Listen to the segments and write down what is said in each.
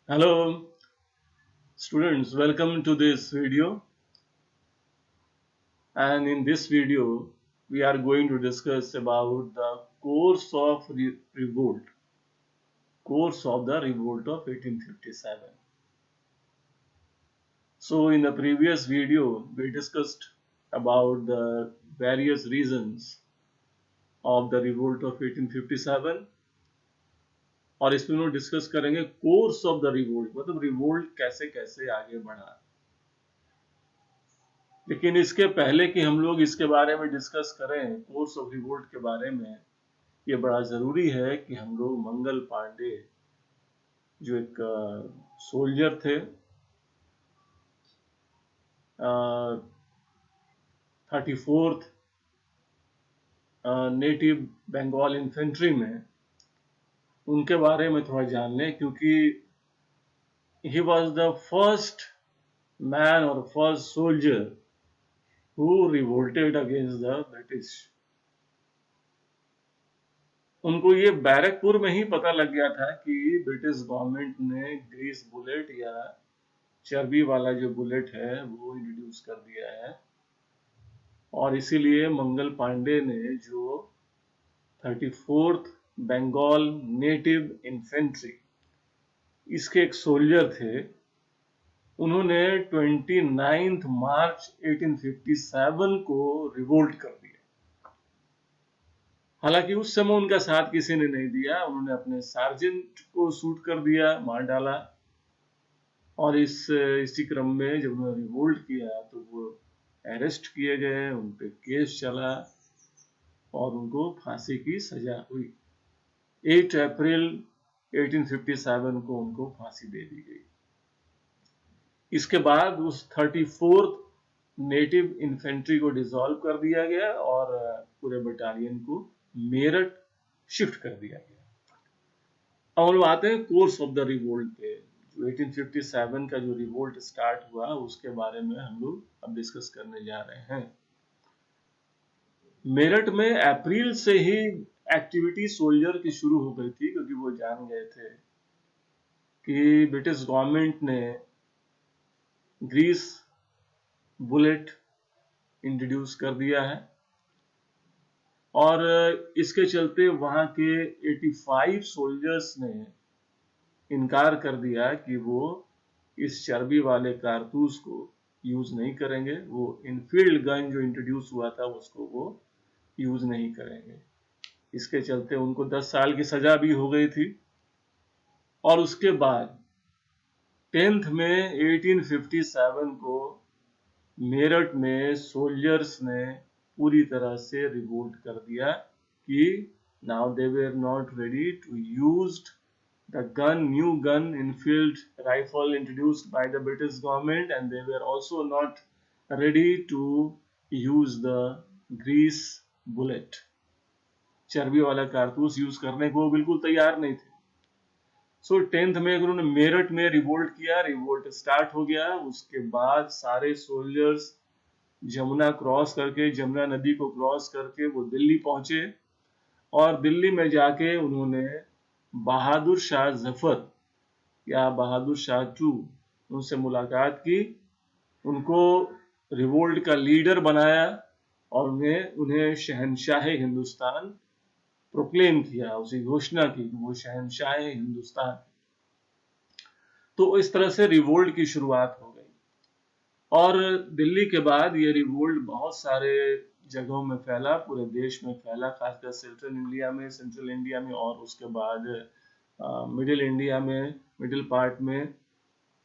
Hello students, welcome to this video, and in this video we are going to discuss about the course of the revolt of 1857. So in the previous video we discussed about the various reasons of the revolt of 1857 और इसमें हम discuss करेंगे course of the revolt, मतलब revolt कैसे कैसे आगे बढ़ा। लेकिन इसके पहले कि हम लोग इसके बारे में डिस्कस करें, कोर्स ऑफ रिवोल्ट के बारे में, ये बड़ा जरूरी है कि हम लोग मंगल पांडे जो एक सोल्जर थे 34th नेटिव बंगाल इन्फेंट्री में, उनके बारे में थोड़ा जान लें, क्योंकि he was the first man और first soldier who revolted against the British. उनको ये बैरकपुर में ही पता लग गया था कि ब्रिटिश गवर्नमेंट ने ग्रीस बुलेट या चर्बी वाला जो बुलेट है वो इंट्रोड्यूस कर दिया है, और इसीलिए मंगल पांडे ने जो 34th बंगाल नेटिव इन्फेंट्री, इसके एक सोल्जर थे, उन्होंने 29 मार्च 1857 को रिवोल्ट कर दिया। हालांकि उस समय उनका साथ किसी ने नहीं दिया, उन्होंने अपने सार्जेंट को शूट कर दिया, मार डाला, और इसी क्रम में जब उन्होंने रिवोल्ट किया तो वो अरेस्ट किए गए, उन पे केस चला और उनको फांसी की सजा हुई। 8 अप्रैल 1857 को उनको फांसी दे दी गई। इसके बाद उस 34th नेटिव इन्फेंट्री को डिसॉल्व कर दिया गया और पूरे बटालियन को मेरठ शिफ्ट कर दिया गया। अब हम आते हैं कोर्स ऑफ द रिवोल्ट पे। 1857 का जो रिवोल्ट स्टार्ट हुआ उसके बारे में हम लोग अब डिस्कस करने जा रहे हैं। मेरठ में अप्रैल से ही एक्टिविटी सोल्जर की शुरू हो गई थी, क्योंकि वो जान गए थे कि ब्रिटिश गवर्नमेंट ने ग्रीस बुलेट इंट्रोड्यूस कर दिया है, और इसके चलते वहां के 85 सोल्जर्स ने इनकार कर दिया कि वो इस चर्बी वाले कारतूस को यूज नहीं करेंगे, वो इनफील्ड गन जो इंट्रोड्यूस हुआ था उसको वो यूज नहीं करेंगे। इसके चलते उनको 10 साल की सजा भी हो गई थी। और उसके बाद 10th में 1857 को मेरठ में सोल्जर्स ने पूरी तरह से रिवोल्ट कर दिया कि now they were not ready to use the gun, new gun Enfield rifle introduced by the British government, and they were also not ready to use the grease bullet. चर्बी वाला कारतूस यूज करने को बिल्कुल तैयार नहीं थे। सो 10th में उन्होंने मेरठ में रिवोल्ट किया, रिवोल्ट स्टार्ट हो गया। उसके बाद सारे सोल्जर्स जमुना क्रॉस करके, जमुना नदी को क्रॉस करके वो दिल्ली पहुंचे, और दिल्ली में जाके उन्होंने बहादुर शाह जफर या बहादुर शाह टू, उनसे मुलाकात की, उनको रिवोल्ट का लीडर बनाया और उन्हें शहनशाह हिंदुस्तान प्रोक्लेम किया, उसी घोषणा की कि वो शहनशाह हिंदुस्तान। तो इस तरह से रिवोल्ट की शुरुआत हो गई, और दिल्ली के बाद ये रिवोल्ट बहुत सारे जगहों में फैला, पूरे देश में फैला, खासकर सेंट्रल इंडिया में, और उसके बाद मिडिल इंडिया में, मिडिल पार्ट में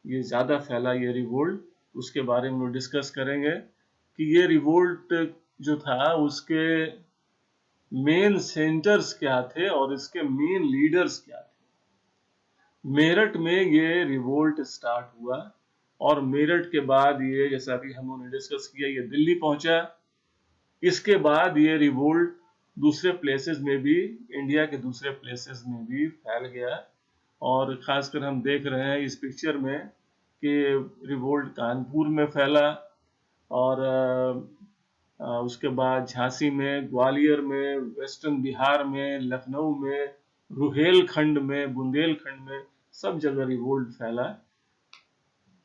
ये ज्यादा फैला ये रिवोल्ट। उसके बारे में हम डिस्कस करेंगे कि ये रिवोल्ट जो था उसके मेन सेंटर्स क्या थे और इसके मेन लीडर्स क्या थे। मेरठ में ये रिवोल्ट स्टार्ट हुआ, और मेरठ के बाद ये, जैसा भी हम लोगों ने डिस्कस किया, ये दिल्ली पहुंचा। इसके बाद ये रिवोल्ट दूसरे प्लेसेस में भी, इंडिया के दूसरे प्लेसेस में भी फैल गया, और खासकर हम देख रहे हैं इस पिक्चर में कि रिवोल्ट कानपुर में फैला, और उसके बाद झांसी में, ग्वालियर में, वेस्टर्न बिहार में, लखनऊ में, रुहेलखंड में, बुंदेलखंड में, सब जगह रिवोल्ट फैला।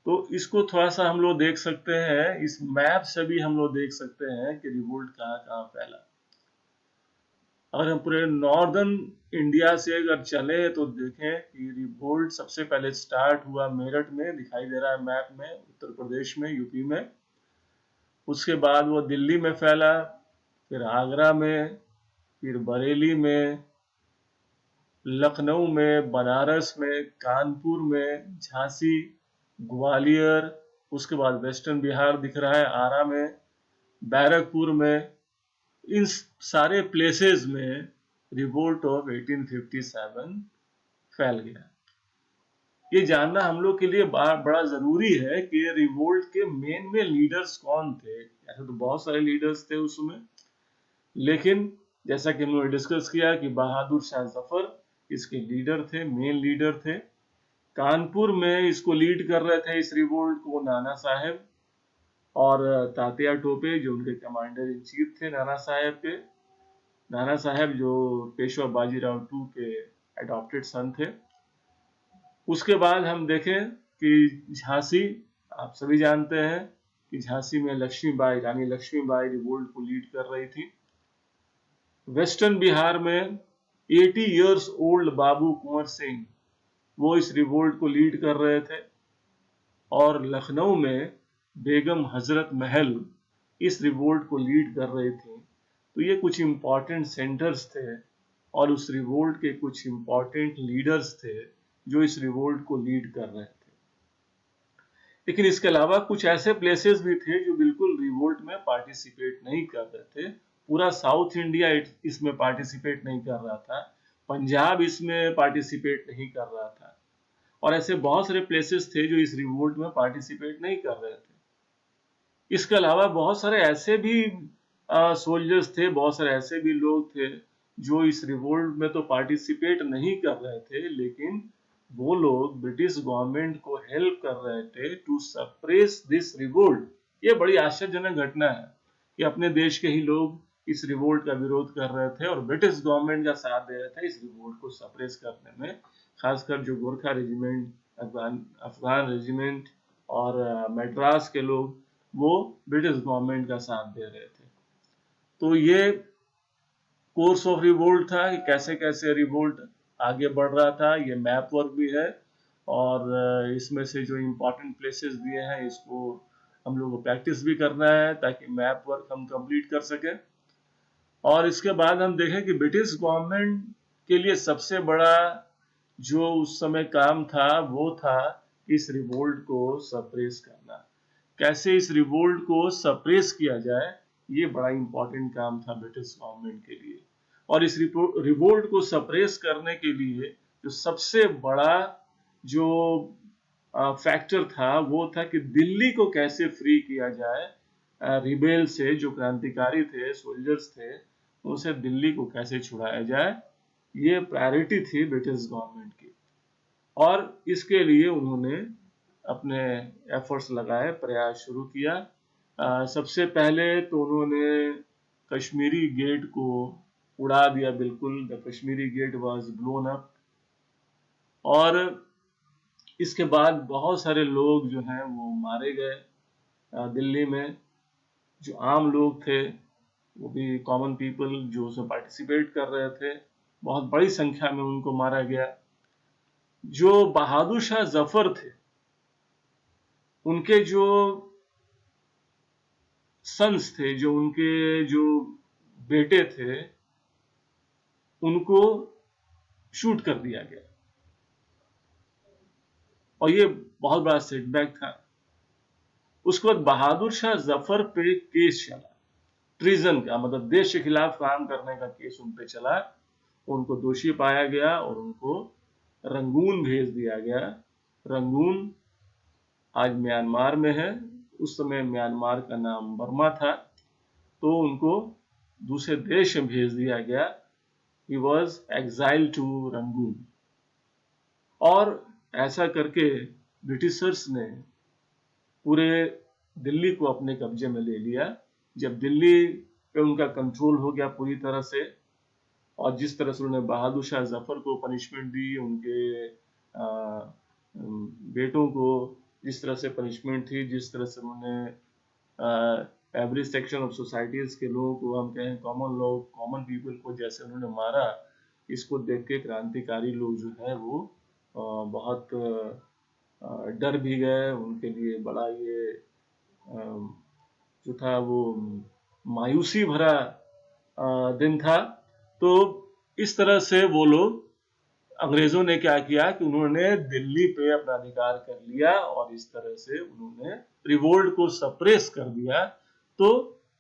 तो इसको थोड़ा सा हम लोग देख सकते हैं, इस मैप से भी हम लोग देख सकते हैं कि रिवोल्ट कहाँ कहाँ फैला। अगर हम पूरे नॉर्दर्न इंडिया से अगर चले तो देखें कि रिवोल्ट सबसे पहले स्टार्ट हुआ मेरठ में, दिखाई दे रहा है मैप में, उत्तर प्रदेश में, यूपी में। उसके बाद वो दिल्ली में फैला, फिर आगरा में, फिर बरेली में, लखनऊ में, बनारस में, कानपुर में, झांसी, ग्वालियर, उसके बाद वेस्टर्न बिहार दिख रहा है, आरा में, बैरकपुर में। इन सारे प्लेसेस में रिवोल्ट ऑफ 1857 फैल गया। ये जानना हम लोग के लिए बड़ा जरूरी है कि रिवोल्ट के मेन में लीडर्स कौन थे। ऐसे तो बहुत सारे लीडर्स थे उसमें, लेकिन जैसा कि हमने डिस्कस किया कि बहादुर शाह जफर इसके लीडर थे, मेन लीडर थे। कानपुर में इसको लीड कर रहे थे इस रिवोल्ट को नाना साहेब, और तात्या टोपे जो उनके कमांडर इन चीफ थे नाना साहेब के। नाना साहेब जो पेशवा बाजीराव टू के एडॉप्टेड सन थे। उसके बाद हम देखें कि झांसी, आप सभी जानते हैं कि झांसी में लक्ष्मीबाई, रानी लक्ष्मीबाई रिवोल्ट को लीड कर रही थी। वेस्टर्न बिहार में 80 इयर्स ओल्ड बाबू कुंवर सिंह, वो इस रिवोल्ट को लीड कर रहे थे। और लखनऊ में बेगम हजरत महल इस रिवोल्ट को लीड कर रही थी। तो ये कुछ इंपॉर्टेंट सेंटर्स थे और उस रिवोल्ट के कुछ इंपॉर्टेंट लीडर्स थे जो इस रिवोल्ट को लीड कर रहे थे। लेकिन इसके अलावा कुछ ऐसे प्लेसेस भी थे जो बिल्कुल रिवोल्ट में पार्टिसिपेट नहीं कर रहे थे। पूरा साउथ इंडिया इसमें पार्टिसिपेट नहीं कर रहा था, पंजाब इसमें पार्टिसिपेट नहीं कर रहा था, और ऐसे बहुत सारे प्लेसेस थे जो इस रिवोल्ट में पार्टिसिपेट नहीं कर रहे थे। इसके अलावा बहुत सारे ऐसे भी सोल्जर्स थे, बहुत सारे ऐसे भी लोग थे जो इस रिवोल्ट में तो पार्टिसिपेट नहीं कर रहे थे, लेकिन वो लोग ब्रिटिश गवर्नमेंट को हेल्प कर रहे थे टू सप्रेस दिस रिवोल्ट। ये बड़ी आश्चर्यजनक घटना है कि अपने देश के ही लोग इस रिवोल्ट का विरोध कर रहे थे और ब्रिटिश गवर्नमेंट का साथ दे रहे थे इस रिवोल्ट को सप्रेस करने में। खासकर जो गोरखा रेजिमेंट, अफगान रेजिमेंट और मद्रास के लोग, वो ब्रिटिश गवर्नमेंट का साथ दे रहे थे। तो ये कोर्स ऑफ रिवोल्ट था कि कैसे कैसे रिवोल्ट आगे बढ़ रहा था। ये मैप वर्क भी है और इसमें से जो इम्पोर्टेंट प्लेसेस दिए हैं इसको हम लोग को प्रैक्टिस भी करना है ताकि मैप वर्क हम कंप्लीट कर सकें। और इसके बाद हम देखें कि ब्रिटिश गवर्नमेंट के लिए सबसे बड़ा जो उस समय काम था वो था इस रिवोल्ट को सप्रेस करना। कैसे इस रिवोल्ट को सप्रेस किया जाए, ये बड़ा इंपॉर्टेंट काम था ब्रिटिश गवर्नमेंट के लिए। और इस रिवोल्ट को सप्रेस करने के लिए जो सबसे बड़ा जो फैक्टर था वो था कि दिल्ली को कैसे फ्री किया जाए रिबेल से, जो क्रांतिकारी थे, सोल्जर्स थे, उनसे दिल्ली को कैसे छुड़ाया जाए। ये प्रायोरिटी थी ब्रिटिश गवर्नमेंट की और इसके लिए उन्होंने अपने एफर्ट्स लगाए, प्रयास शुरू किया। सबसे पहले तो उन्होंने कश्मीरी गेट को उड़ा दिया बिल्कुल। The Kashmiri Gate was blown up. और इसके बाद बहुत सारे लोग जो हैं वो मारे गए दिल्ली में। जो आम लोग थे, वो भी कॉमन पीपल जो उसमें पार्टिसिपेट कर रहे थे, बहुत बड़ी संख्या में उनको मारा गया। जो बहादुर शाह जफर थे, उनके जो सन्स थे, जो उनके जो बेटे थे, उनको शूट कर दिया गया और ये बहुत बड़ा सेटबैक था। उसके बाद बहादुर शाह जफर पे केस चला, ट्रीजन का, मतलब देश के खिलाफ काम करने का केस उन पे चला। उनको दोषी पाया गया और उनको रंगून भेज दिया गया। रंगून आज म्यांमार में है, उस समय म्यांमार का नाम बर्मा था। तो उनको दूसरे देश में भेज दिया गया। He was exile to Rangoon. और ऐसा करके ब्रिटिशर्स ने पूरे दिल्ली को अपने कब्जे में ले लिया। जब दिल्ली पे उनका कंट्रोल हो गया पूरी तरह से, और जिस तरह से उन्होंने बहादुर शाह जफर को पनिशमेंट दी, उनके बेटों को जिस तरह से पनिशमेंट थी, जिस तरह से उन्होंने एवरेज सेक्शन ऑफ सोसाइटीज के लोगों को, हम कहें कॉमन लोग, कॉमन पीपल को जैसे उन्होंने मारा, इसको देख के क्रांतिकारी लोग जो है वो बहुत डर भी गए। उनके लिए बड़ा ये जो था वो मायूसी भरा दिन था। तो इस तरह से वो लोग, अंग्रेजों ने क्या किया कि उन्होंने दिल्ली पे अपना अधिकार कर लिया और इस तरह से उन्होंने रिवोल्ट को सप्रेस कर दिया। तो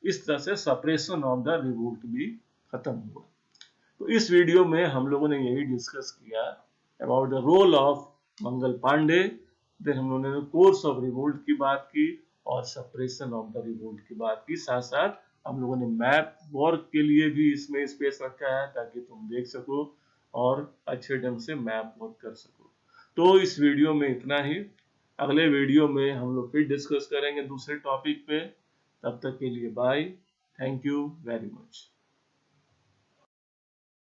इस तरह से सप्रेशन ऑफ द रिवोल्ट भी खत्म हुआ। तो इस वीडियो में हम लोगों ने यही डिस्कस किया about the role of Mangal Pandey. देन हम लोगों ने कोर्स ऑफ रिवोल्ट की बात की और सप्रेशन ऑफ द रिवोल्ट की बात की। साथ साथ हम लोगों ने मैप वर्क के लिए भी इसमें स्पेस रखा है ताकि तुम देख सको और अच्छे ढंग से मैप वर्क कर सको। तो इस वीडियो में इतना ही। अगले वीडियो में हम लोग फिर डिस्कस करेंगे दूसरे टॉपिक पे। तब तक के लिए bye. Thank you very much.